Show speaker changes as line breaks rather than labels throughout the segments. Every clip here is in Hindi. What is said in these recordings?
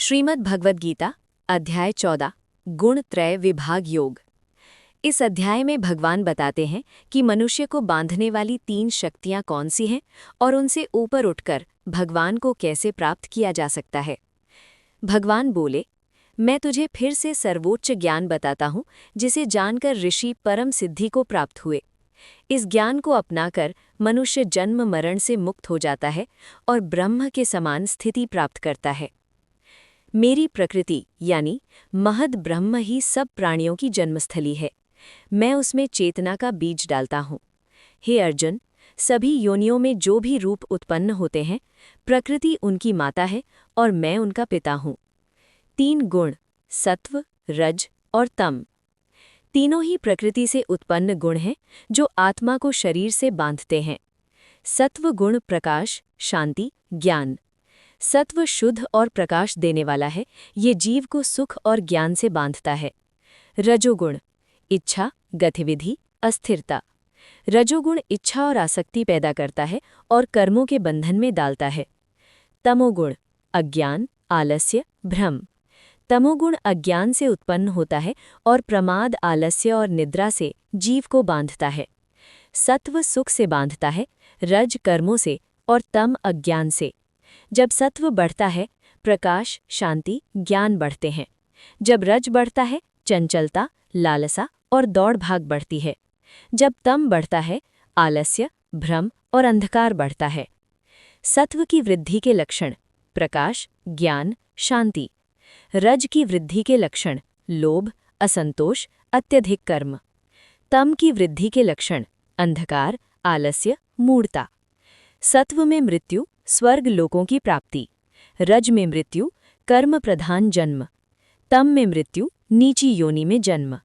श्रीमद् भगवद गीता अध्याय 14 गुण त्रय विभाग योग। इस अध्याय में भगवान बताते हैं कि मनुष्य को बांधने वाली 3 शक्तियां कौन सी हैं और उनसे ऊपर उठकर भगवान को कैसे प्राप्त किया जा सकता है। भगवान बोले, मैं तुझे फिर से सर्वोच्च ज्ञान बताता हूँ जिसे जानकर ऋषि परम सिद्धि को प्राप्त हुए। इस ज्ञान को अपनाकर मनुष्य जन्म मरण से मुक्त हो जाता है और ब्रह्म के समान स्थिति प्राप्त करता है। मेरी प्रकृति यानी महद ब्रह्म ही सब प्राणियों की जन्मस्थली है। मैं उसमें चेतना का बीज डालता हूँ। हे अर्जुन, सभी योनियों में जो भी रूप उत्पन्न होते हैं, प्रकृति उनकी माता है और मैं उनका पिता हूँ। 3 गुण सत्व, रज और तम, तीनों ही प्रकृति से उत्पन्न गुण हैं जो आत्मा को शरीर से बांधते हैं। सत्व गुण प्रकाश, शांति, ज्ञान। सत्व शुद्ध और प्रकाश देने वाला है, ये जीव को सुख और ज्ञान से बांधता है। रजोगुण इच्छा, गतिविधि, अस्थिरता। रजोगुण इच्छा और आसक्ति पैदा करता है और कर्मों के बंधन में डालता है। तमोगुण अज्ञान, आलस्य, भ्रम। तमोगुण अज्ञान से उत्पन्न होता है और प्रमाद, आलस्य और निद्रा से जीव को बांधता है। सत्व सुख से बांधता है, रज कर्मों से और तम अज्ञान से। जब सत्व बढ़ता है, प्रकाश, शांति, ज्ञान बढ़ते हैं। जब रज बढ़ता है, चंचलता, लालसा और दौड़ भाग बढ़ती है। जब तम बढ़ता है, आलस्य, भ्रम और अंधकार बढ़ता है। सत्व की वृद्धि के लक्षण प्रकाश, ज्ञान, शांति। रज की वृद्धि के लक्षण लोभ, असंतोष, अत्यधिक कर्म। तम की वृद्धि के लक्षण अंधकार, आलस्य, मूढ़ता। सत्व में मृत्यु, स्वर्ग लोकों की प्राप्ति। रज में मृत्यु, कर्म प्रधान जन्म। तम में मृत्यु, नीची योनि में जन्म।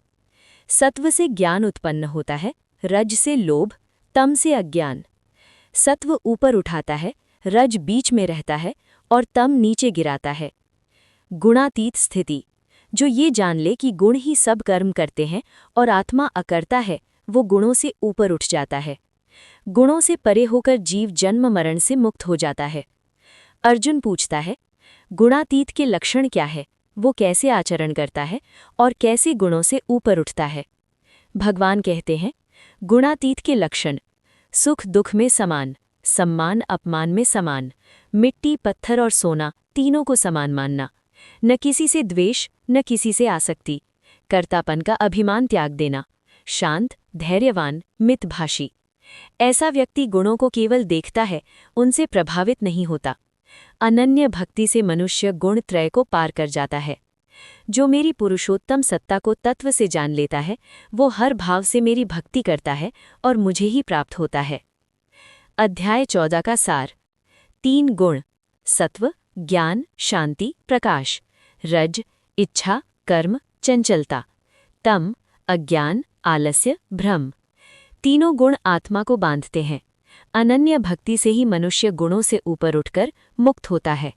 सत्व से ज्ञान उत्पन्न होता है, रज से लोभ, तम से अज्ञान। सत्व ऊपर उठाता है, रज बीच में रहता है और तम नीचे गिराता है। गुणातीत स्थिति, जो ये जान ले कि गुण ही सब कर्म करते हैं और आत्मा अकर्ता है, वो गुणों से ऊपर उठ जाता है। गुणों से परे होकर जीव जन्म मरण से मुक्त हो जाता है। अर्जुन पूछता है, गुणातीत के लक्षण क्या है, वो कैसे आचरण करता है और कैसे गुणों से ऊपर उठता है। भगवान कहते हैं, गुणातीत के लक्षण सुख दुख में समान, सम्मान अपमान में समान, मिट्टी पत्थर और सोना तीनों को समान मानना, न किसी से द्वेष न किसी से आसक्ति, कर्तापन का अभिमान त्याग देना, शांत, धैर्यवान, मितभाषी। ऐसा व्यक्ति गुणों को केवल देखता है, उनसे प्रभावित नहीं होता। अनन्य भक्ति से मनुष्य गुण त्रय को पार कर जाता है। जो मेरी पुरुषोत्तम सत्ता को तत्व से जान लेता है, वो हर भाव से मेरी भक्ति करता है और मुझे ही प्राप्त होता है। अध्याय 14 का सार 3 गुण सत्व, ज्ञान, शांति, प्रकाश। रज इच्छा, कर्म, चंचलता। तम अज्ञान, आलस्य, भ्रम। तीनों गुण आत्मा को बांधते हैं। अनन्य भक्ति से ही मनुष्य गुणों से ऊपर उठकर मुक्त होता है।